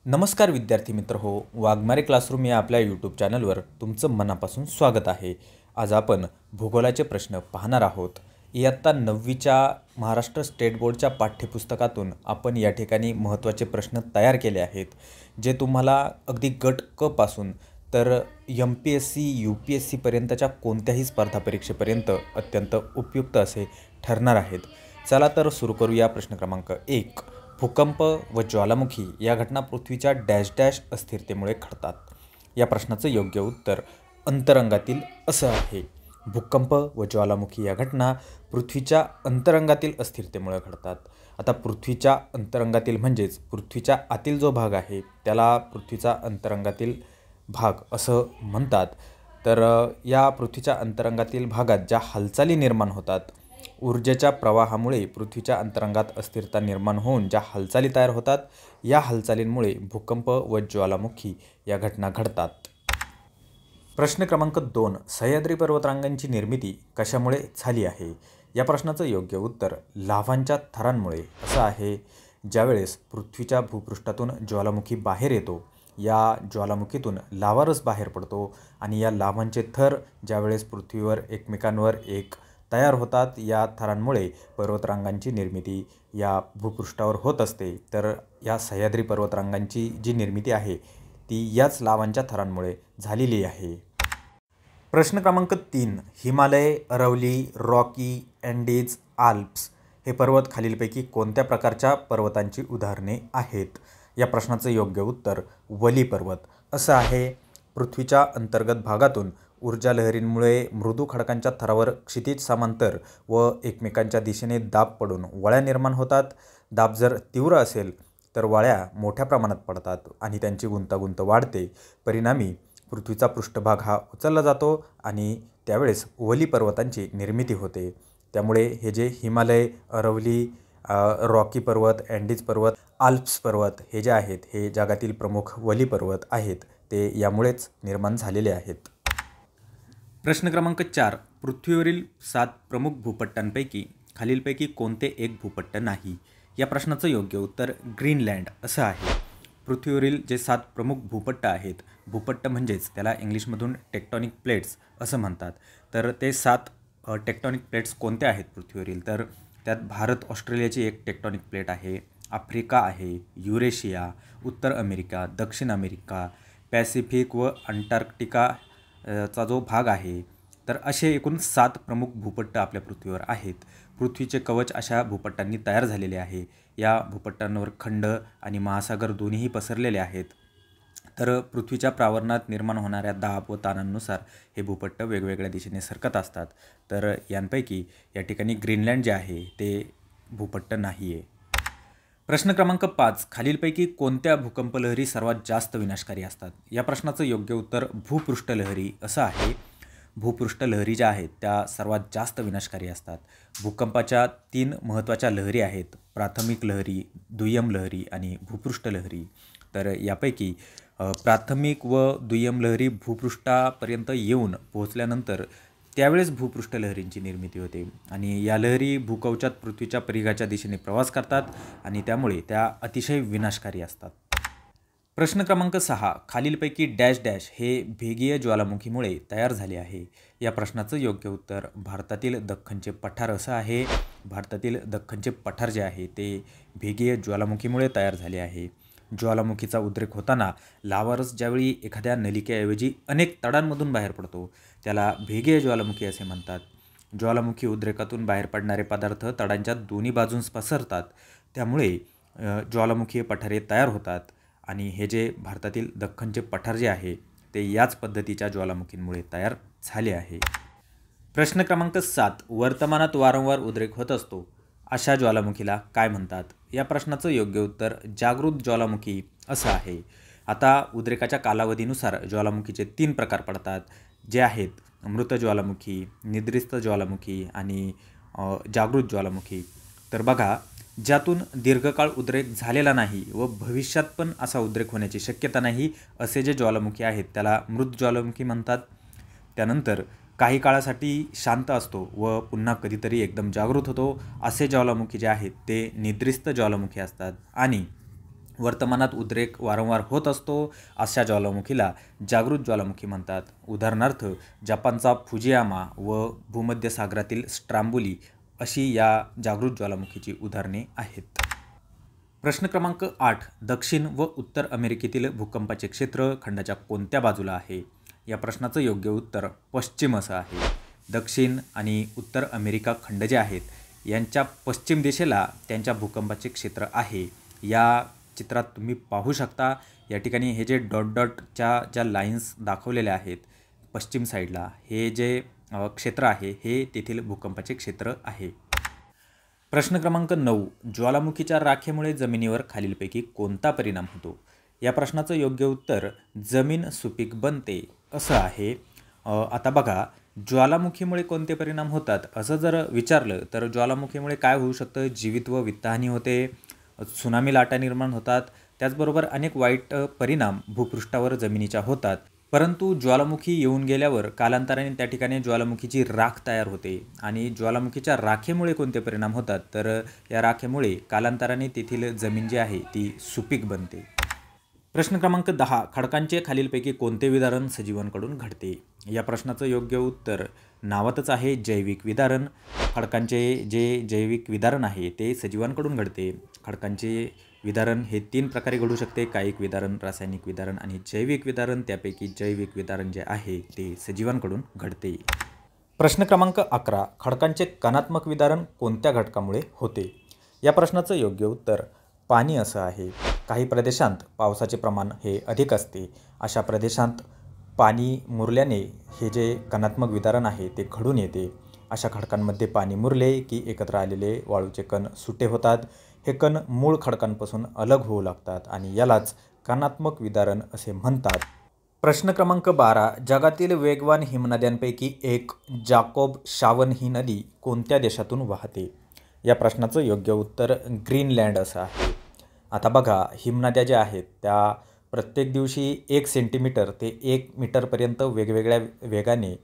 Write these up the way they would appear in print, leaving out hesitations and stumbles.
नमस्कार विद्यार्थी मित्र हो, वाघमारे क्लासरूम या आपल्या यूट्यूब चॅनलवर तुमचं मनापासून स्वागत आहे। आज आपण भूगोलाचे प्रश्न पाहणार आहोत। इयत्ता 9वीच्या महाराष्ट्र स्टेट बोर्डच्या पाठ्यपुस्तकातून आपण या ठिकाणी महत्त्वाचे प्रश्न तयार केले आहेत, जे तुम्हाला अगदी गट क पासून तर MPSC UPSC पर्यंतच्या कोणत्याही स्पर्धा परीक्षेपर्यंत अत्यंत उपयुक्त असे ठरणार आहेत। चला तर सुरू करूया। प्रश्न क्रमांक 1, भूकंप व ज्वालामुखी या घटना पृथ्वीच्या डॅश डॅश अस्थिरतेमुळे घडतात। या प्रश्नाचं योग्य उत्तर अंतरंगातील असं आहे। भूकंप व ज्वालामुखी या घटना पृथ्वीच्या अंतरंगातील अस्थिरतेमुळे घडतात। आता पृथ्वीच्या अंतरंगातील म्हणजेच पृथ्वीच्या आतील जो भाग आहे त्याला पृथ्वीचा अंतरंगातील भाग असं म्हणतात। तर या पृथ्वीच्या अंतरंगातील भागात ज्या हालचाली निर्माण होतात, ऊर्जेच्या प्रवाहामुळे पृथ्वीच्या अंतरंगात अस्थिरता निर्माण होऊन ज्या हालचाली तयार होतात, या हालचालींमुळे भूकंप व ज्वालामुखी या घटना घडतात। प्रश्न क्रमांक 2, सह्याद्री पर्वतरांगांची निर्मिती कशामुळे झाली आहे? या प्रश्नाचं योग्य उत्तर लाव्हांच्या थरांमुळे असं आहे। ज्यावेळेस पृथ्वीच्या भूपृष्ठातून ज्वालामुखी बाहेर येतो, या ज्वालामुखीतून लावारस बाहेर पडतो आणि या लाव्हांचे थर ज्यावेळेस पृथ्वीवर एकमेकांवर एक तयार होतात, या थरांमुळे पर्वतरांगांची निर्मिती या भूपृष्ठावर होत असते। तर या सह्याद्री पर्वतरांगांची जी निर्मिती आहे ती याच लावांच्या थरांमुळे झालेली आहे। प्रश्न क्रमांक 3, Himalaya, Aravalli, Rocky, Andes, Alps हे पर्वत खालीलपैकी कोणत्या प्रकारच्या पर्वतांची उदाहरणे आहेत? या प्रश्नाचं योग्य उत्तर वली पर्वत असं आहे। पृथ्वीच्या अंतर्गत भागातून ऊर्जा लहरींमुळे मृदू खडकांच्या थरावर क्षितिज समांतर व एकमेकांच्या दिशेने दाब पडून वळ्या निर्माण होतात। दाब जर तीव्र असेल तर वळ्या मोठ्या प्रमाणात पडतात आणि त्यांची गुंतागुंत वाढते। परिणामी पृथ्वीचा पृष्ठभाग हा उचलला जातो आणि त्यावेळेस वली पर्वतांची निर्मिती होते। त्यामुळे हे जे हिमालय, अरवली, रॉकी पर्वत, अँडीज पर्वत, आल्प्स पर्वत हे जे आहेत हे जगातील प्रमुख वली पर्वत आहेत, ते यामुळेच निर्माण झालेले आहेत। प्रश्न क्रमांक 4, पृथ्वीवरील 7 प्रमुख भूपट्टांपैकी खालीलपैकी कोणते एक भूपट्ट नाही? या प्रश्नाचं योग्य उत्तर ग्रीनलँड असं आहे। पृथ्वीवरील जे 7 प्रमुख भूपट्ट आहेत, भूपट्ट म्हणजेच त्याला इंग्लिशमधून टेक्टॉनिक प्लेट्स असं म्हणतात। तर ते 7 टेक्टॉनिक प्लेट्स कोणत्या आहेत पृथ्वीवरील? तर त्यात भारत ऑस्ट्रेलियाची एक टेक्टॉनिक प्लेट आहे, आफ्रिका आहे, युरेशिया, उत्तर अमेरिका, दक्षिण अमेरिका, पॅसिफिक व अंटार्क्टिका चा जो भाग आहे। तर असे एकूण 7 प्रमुख भूपट्ट आपल्या पृथ्वीवर आहेत। पृथ्वीचे कवच अशा भूपट्टांनी तयार झालेले आहे। या भूपट्टांवर खंड आणि महासागर दोन्हीही पसरलेले आहेत। तर पृथ्वीच्या प्रावरणात निर्माण होणाऱ्या दाब व ताणांनुसार हे भूपट्ट वेगवेगळ्या दिशेने सरकत असतात। तर यांपैकी या ठिकाणी ग्रीनलँड जे आहे ते भूपट्ट नाही आहे। प्रश्न क्रमांक 5, खालीलपैकी कोणत्या भूकंप लहरी सर्वात जास्त विनाशकारी असतात? या प्रश्नाचं योग्य उत्तर भूपृष्ठ लहरी असं आहे। भूपृष्ठ लहरी ज्या आहेत त्या सर्वात जास्त विनाशकारी असतात। भूकंपाच्या 3 महत्त्वाच्या लहरी आहेत, प्राथमिक लहरी, दुय्यम लहरी आणि भूपृष्ठ लहरी। तर यापैकी प्राथमिक व दुय्यम लहरी भूपृष्ठापर्यंत येऊन पोहोचल्यानंतर त्यावेळेस भूपृष्ठ लहरींची निर्मिती होते आणि या लहरी भूकवचात पृथ्वीच्या परिघाच्या दिशेने प्रवास करतात आणि त्यामुळे त्या अतिशय विनाशकारी असतात। प्रश्न क्रमांक 6, खालीलपैकी डॅश डॅश हे भेगीय ज्वालामुखीमुळे तयार झाले आहे? या प्रश्नाचं योग्य उत्तर भारतातील दख्खनचे पठार असं आहे। भारतातील दख्खनचे पठार जे आहे ते भेगीय ज्वालामुखीमुळे तयार झाले आहे। ज्वालामुखीचा उद्रेक होताना लावारस ज्यावेळी एखाद्या नलिकेऐवजी अनेक तडांमधून बाहेर पडतो, त्याला भेगीय ज्वालामुखी असे म्हणतात। ज्वालामुखी उद्रेकातून बाहेर पडणारे पदार्थ तडांच्या दोन्ही बाजूंस पसरतात, त्यामुळे ज्वालामुखीय पठारे तयार होतात आणि हे जे भारतातील दख्खनचे पठार जे आहे ते याच पद्धतीच्या ज्वालामुखींमुळे तयार झाले आहे। प्रश्न क्रमांक 7, वर्तमानात वारंवार उद्रेक होत असतो अशा ज्वालामुखीला काय म्हणतात? या प्रश्नाचं योग्य उत्तर जागृत ज्वालामुखी असं आहे। आता उद्रेकाच्या कालावधीनुसार ज्वालामुखीचे 3 प्रकार पडतात, जे आहेत मृत ज्वालामुखी, निद्रिस्त ज्वालामुखी आणि जागृत ज्वालामुखी। तर बघा, ज्यातून दीर्घकाळ उद्रेक झालेला नाही व भविष्यात पण असा उद्रेक होण्याची शक्यता नाही असे जे ज्वालामुखी आहेत त्याला मृत ज्वालामुखी म्हणतात। त्यानंतर काही काळासाठी शांत असतो व पुन्हा कधीतरी एकदम जागृत होतो असे ज्वालामुखी जे आहेत ते निद्रिस्त ज्वालामुखी असतात। आणि वर्तमानात उद्रेक वारंवार होत असतो अशा ज्वालामुखीला जागृत ज्वालामुखी म्हणतात. उदाहरणार्थ जपानचा फुजियामा व भूमध्य सागरातील स्ट्रांबोली अशी या जागृत ज्वालामुखीची उदाहरणे आहेत. प्रश्न क्रमांक 8. दक्षिण व उत्तर अमेरिकेतील भूकंपाचे क्षेत्र खंडाच्या कोणत्या बाजूला आहे? या प्रश्नाचं योग्य उत्तर पश्चिम असं आहे. दक्षिण आणि उत्तर अमेरिका खंड जे आहेत यांच्या पश्चिम दिशेला त्यांच्या भूकंपाचे क्षेत्र आहे. या चित्रात तुम्ही पाहू शकता या ठिकाणी हे जे डॉट डॉटच्या ज्या लाईन्स दाखवलेल्या आहेत पश्चिम साईडला हे जे क्षेत्र आहे हे तेथील भूकंपाचे क्षेत्र आहे. प्रश्न क्रमांक 9. ज्वालामुखीच्या राखेमुळे जमिनीवर खालीलपैकी कोणता परिणाम होतो? या प्रश्नाचं योग्य उत्तर जमीन सुपीक बनते असं आहे. आता बघा ज्वालामुखीमुळे कोणते परिणाम होतात असं जर विचारलं तर ज्वालामुखीमुळे काय होऊ शकतं? जीवित व वित्तहानी होते, त्सुनामी लाटा निर्माण होतात, त्याचबरोबर अनेक वाईट परिणाम भूपृष्ठावर जमिनीच्या होतात. परंतु ज्वालामुखी येऊन गेल्यावर कालांतराने त्या ठिकाणी ज्वालामुखीची राख तयार होते आणि ज्वालामुखीच्या राखेमुळे कोणते परिणाम होतात तर या राखेमुळे कालांतराने तेथील जमीन जी आहे ती सुपीक बनते. प्रश्न क्रमांक 10. खडकांचे खालीलपैकी कोणते विदारण सजीवांकडून घडते? या प्रश्नाचं योग्य उत्तर नावातच आहे जैविक विदारण. खडकांचे जे जैविक विदारण आहे ते सजीवांकडून घडते. खडकांचे विदारण हे 3 प्रकारे घडू शकते: कायिक विदारण, रासायनिक विदारण आणि जैविक विदारण. त्यापैकी जैविक विदारण जे आहे ते सजीवांकडून घडते. प्रश्न क्रमांक 11. खडकांचे कणात्मक विदारण कोणत्या घटकामुळे होते? या प्रश्नाचं योग्य उत्तर पाणी असं आहे. काही प्रदेशांत पावसाचे प्रमाण हे अधिक असते. अशा प्रदेशांत पाणी मुरल्याने हे जे कणात्मक विदारण आहे ते घडून येते. अशा खडकांमध्ये पाणी मुरले की एकत्र आलेले वाळूचे कण सुटे होतात. हे कण मूळ खडकांपासून अलग होऊ लागतात आणि यालाच कणात्मक विदारण असे म्हणतात. प्रश्न क्रमांक 12. जगातील वेगवान हिमनद्यांपैकी एक जाकोब शावन ही नदी कोणत्या देशातून वाहते? या प्रश्नाचं योग्य उत्तर ग्रीनलँड असं आहे. आता बघा हिमनद्या ज्या आहेत त्या प्रत्येक दिवशी 1 सेंटीमीटर ते 1 मीटरपर्यंत वेगवेगळ्या वेगाने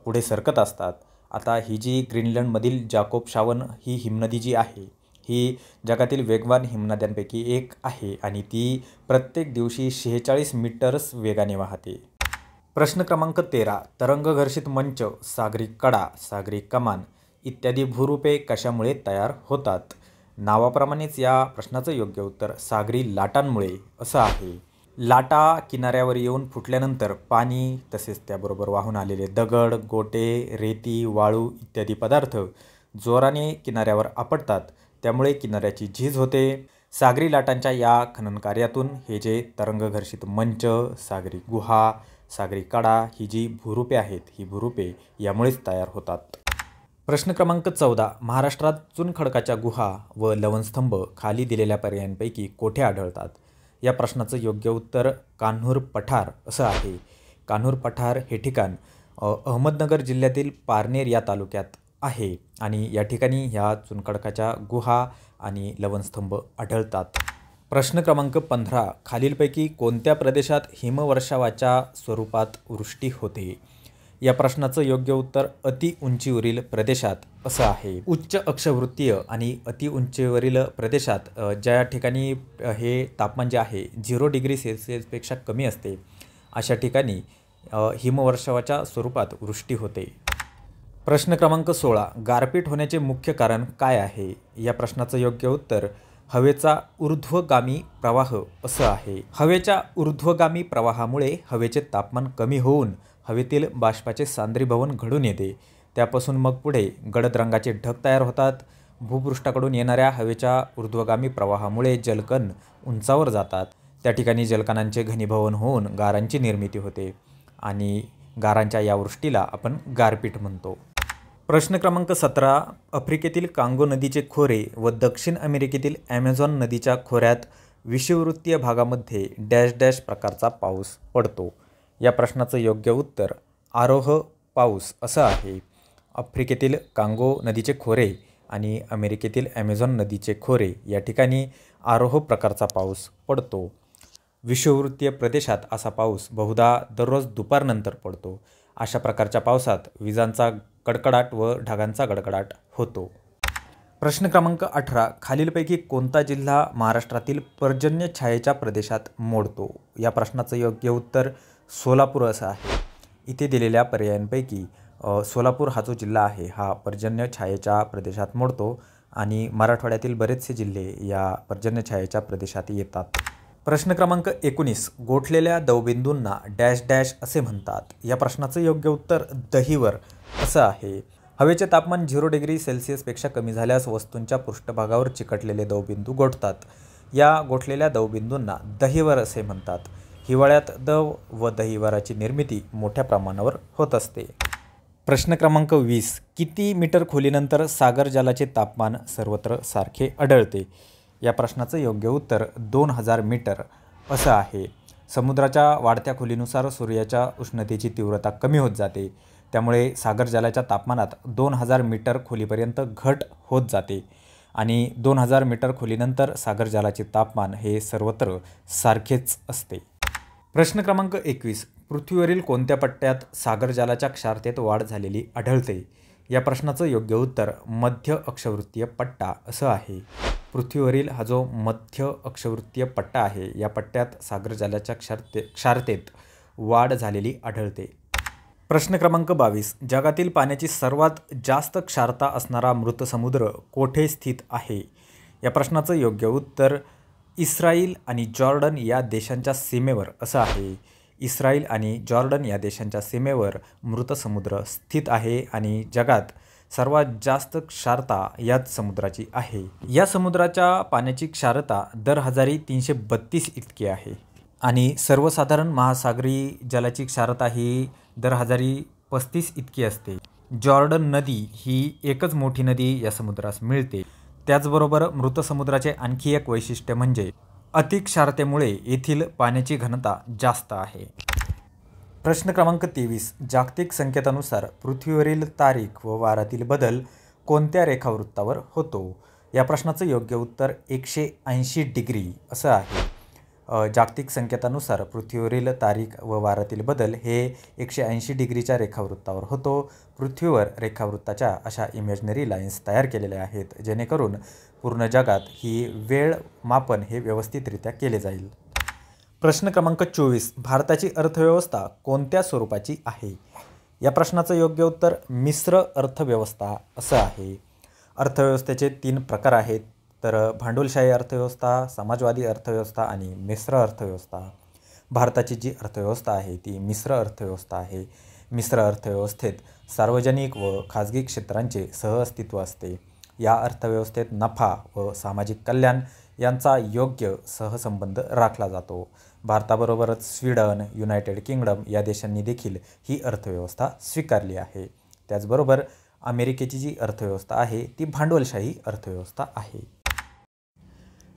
पुढे सरकत असतात. आता ही जी ग्रीनलँडमधील जाकोब शावन ही हिमनदी जी आहे ही जगातील वेगवान हिमनद्यांपैकी एक आहे आणि ती प्रत्येक दिवशी 46 मीटर्स वेगाने वाहते. प्रश्न क्रमांक 13. तरंगघर्षित मंच, सागरी कडा, सागरी कमान इत्यादी भूरूपे कशामुळे तयार होतात? नावाप्रमाणेच या प्रश्नाचं योग्य उत्तर सागरी लाटांमुळे असं आहे. लाटा किनाऱ्यावर येऊन फुटल्यानंतर पाणी तसेच त्याबरोबर वाहून आलेले दगड, गोटे, रेती, वाळू इत्यादी पदार्थ जोराने किनाऱ्यावर आपटतात. त्यामुळे किनाऱ्याची झीज होते. सागरी लाटांच्या या खनन कार्यातून हे जे तरंगघर्षित मंच, सागरी गुहा, सागरी कडा ही जी भूरूपे आहेत ही भूरूपे यामुळेच तयार होतात. प्रश्न क्रमांक 14. महाराष्ट्रात चुनखडकाच्या गुहा व लवणस्तंभ खाली दिलेल्या पर्यायांपैकी कोठे आढळतात? या प्रश्नाचं योग्य उत्तर कान्हूर पठार असं आहे. कान्हूर पठार हे ठिकाण अहमदनगर जिल्ह्यातील पारनेर या तालुक्यात आहे आणि या ठिकाणी ह्या चुनखडकाच्या गुहा आणि लवणस्तंभ आढळतात. प्रश्न क्रमांक 15. खालीलपैकी कोणत्या प्रदेशात हिमवर्षावाच्या स्वरूपात वृष्टी होते? या प्रश्नाचं योग्य उत्तर अति उंचीवरील प्रदेशात असं आहे. उच्च अक्षवृत्तीय आणि अति उंचीवरील प्रदेशात ज्या ठिकाणी हे तापमान जे आहे 0 डिग्री सेल्सिअसपेक्षा कमी असते अशा ठिकाणी हिमवर्षावाच्या स्वरूपात वृष्टी होते. प्रश्न क्रमांक 16. गारपीट होण्याचे मुख्य कारण काय आहे? या प्रश्नाचं योग्य उत्तर हवेचा ऊर्ध्वगामी प्रवाह असं आहे. हवेच्या ऊर्ध्वगामी प्रवाहामुळे हवेचे तापमान कमी होऊन हवेतील बाष्पाचे सांद्रीभवन घडून येते. त्यापासून मग पुढे गडद रंगाचे ढग तयार होतात. भूपृष्ठाकडून येणाऱ्या हवेच्या ऊर्ध्वगामी प्रवाहामुळे जलकण उंचावर जातात. त्या ठिकाणी जलकणांचे घनीभवन होऊन गारांची निर्मिती होते आणि गारांच्या या वृष्टीला आपण गारपीट म्हणतो. प्रश्न क्रमांक 17. आफ्रिकेतील कांगो नदीचे खोरे व दक्षिण अमेरिकेतील ॲमेझॉन नदीच्या खोऱ्यात विषुववृत्तीय भागामध्ये डॅश डॅश प्रकारचा पाऊस पडतो? या प्रश्नाचं योग्य उत्तर आरोह पाऊस असं आहे. आफ्रिकेतील कांगो नदीचे खोरे आणि अमेरिकेतील ॲमेझॉन नदीचे खोरे या ठिकाणी आरोह प्रकारचा पाऊस पडतो. विषुववृत्तीय प्रदेशात असा पाऊस बहुधा दररोज दुपारनंतर पडतो. अशा प्रकारच्या पावसात विजांचा कडकडाट व ढगांचा गडगडाट होतो. प्रश्न क्रमांक 18. खालीलपैकी कोणता जिल्हा महाराष्ट्रातील पर्जन्य छायेच्या प्रदेशात मोडतो? या प्रश्नाचं योग्य उत्तर सोलापूर असं आहे. इथे दिलेल्या पर्यायांपैकी सोलापूर हा जो जिल्हा आहे हा पर्जन्य छायेच्या प्रदेशात मोडतो आणि मराठवाड्यातील बरेचसे जिल्हे या पर्जन्य छायेच्या प्रदेशात येतात. प्रश्न क्रमांक 19. गोठलेल्या दवबिंदूंना डॅश डॅश असे म्हणतात. या प्रश्नाचं योग्य उत्तर दहिवर असं आहे. हवेचे तापमान 0 डिग्री सेल्सिअसपेक्षा कमी झाल्यास वस्तूंच्या पृष्ठभागावर चिकटलेले दवबिंदू गोठतात. या गोठलेल्या दवबिंदूंना दहिवर असे म्हणतात. हिवाळ्यात दव व दहिवराची निर्मिती मोठ्या प्रमाणावर होत असते. प्रश्न क्रमांक 20. किती मीटर खोलीनंतर सागर जलाचे तापमान सर्वत्र सारखे आढळते? या प्रश्नाचं योग्य उत्तर 2000 मीटर असं आहे. समुद्राच्या वाढत्या खोलीनुसार सूर्याच्या उष्णतेची तीव्रता कमी होत जाते. त्यामुळे सागर जलाच्या तापमानात 2000 मीटर खोलीपर्यंत घट होत जाते आणि 2000 मीटर खोलीनंतर सागर जलाचे तापमान हे सर्वत्र सारखेच असते. प्रश्न क्रमांक 21. पृथ्वीवरील कोणत्या पट्ट्यात सागर जलाच्या क्षारतेत वाढ झालेली आढळते? या प्रश्नाचं योग्य उत्तर मध्य अक्षवृत्तीय पट्टा असं आहे. पृथ्वीवरील हा जो मध्य अक्षवृत्तीय पट्टा आहे या पट्ट्यात सागर जलाच्या क्षारतेत वाढ झालेली आढळते. प्रश्न क्रमांक 22. जगातील पाण्याची सर्वात जास्त क्षारता असणारा मृत समुद्र कोठे स्थित आहे? या प्रश्नाचं योग्य उत्तर इस्राईल आणि जॉर्डन या देशांच्या सीमेवर असं आहे. इस्राईल आणि जॉर्डन या देशांच्या सीमेवर मृत समुद्र स्थित आहे आणि जगात सर्वात जास्त क्षारता याच समुद्राची आहे. या समुद्राच्या पाण्याची क्षारता दर हजारी 332 इतकी आहे आणि सर्वसाधारण महासागरी जलाची क्षारता ही दर हजारी 35 इतकी असते. जॉर्डन नदी ही एकच मोठी नदी या समुद्रास मिळते. त्याचबरोबर मृत समुद्राचे आणखी एक वैशिष्ट्य म्हणजे अतिक्षारतेमुळे येथील पाण्याची घनता जास्त आहे. प्रश्न क्रमांक 23. जागतिक संकेतानुसार पृथ्वीवरील तारीख व वारातील बदल कोणत्या रेखावृत्तावर होतो? या प्रश्नाचं योग्य उत्तर 180 डिग्री असं आहे. जागतिक संकेतानुसार पृथ्वीवरील तारीख व वारातील बदल हे 180 डिग्रीच्या रेखावृत्तावर होतो. पृथ्वीवर रेखावृत्ताच्या अशा इमॅजिनरी लाईन्स तयार केलेल्या आहेत जेणेकरून पूर्ण जगात ही वेळ मापन हे व्यवस्थितरित्या केले जाईल. प्रश्न क्रमांक 24. भारताची अर्थव्यवस्था कोणत्या स्वरूपाची आहे? या प्रश्नाचं योग्य उत्तर मिश्र अर्थव्यवस्था असं आहे. अर्थव्यवस्थेचे 3 प्रकार आहेत तर भांडवलशाही अर्थव्यवस्था, समाजवादी अर्थव्यवस्था आणि मिश्र अर्थव्यवस्था. भारताची जी अर्थव्यवस्था आहे ती मिश्र अर्थव्यवस्था आहे. मिश्र अर्थव्यवस्थेत सार्वजनिक व खाजगी क्षेत्रांचे सहअस्तित्व असते. या अर्थव्यवस्थेत नफा व सामाजिक कल्याण यांचा योग्य सहसंबंध राखला जातो. भारताबरोबरच स्वीडन, युनायटेड किंगडम या देशांनी देखील ही अर्थव्यवस्था स्वीकारली आहे. त्याचबरोबर अमेरिकेची जी अर्थव्यवस्था आहे ती भांडवलशाही अर्थव्यवस्था आहे.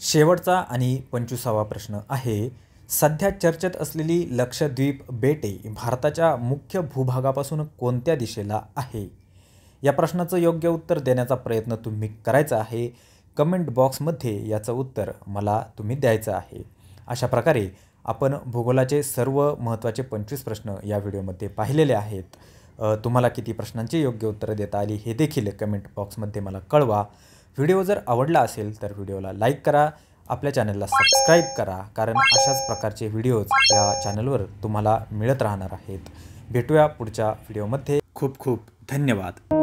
शेवटचा आणि 25वा प्रश्न आहे. सध्या चर्चेत असलेली लक्षद्वीप बेटे भारताच्या मुख्य भूभागापासून कोणत्या दिशेला आहे? या प्रश्नाचं योग्य उत्तर देण्याचा प्रयत्न तुम्ही करायचा आहे. कमेंट बॉक्समध्ये याचं उत्तर मला तुम्ही द्यायचं आहे. अशा प्रकारे आपण भूगोलाचे सर्व महत्त्वाचे 25 प्रश्न या व्हिडिओमध्ये पाहिलेले आहेत. तुम्हाला किती प्रश्नांची योग्य उत्तरं देता आली हे देखील कमेंट बॉक्समध्ये मला कळवा. व्हिडिओ जर आवडला असेल तर व्हिडिओला लाईक करा, आपल्या चॅनलला सबस्क्राईब करा कारण अशाच प्रकारचे व्हिडिओज या चॅनलवर तुम्हाला मिळत राहणार आहेत. भेटूया पुढच्या व्हिडिओमध्ये. खूप खूप धन्यवाद.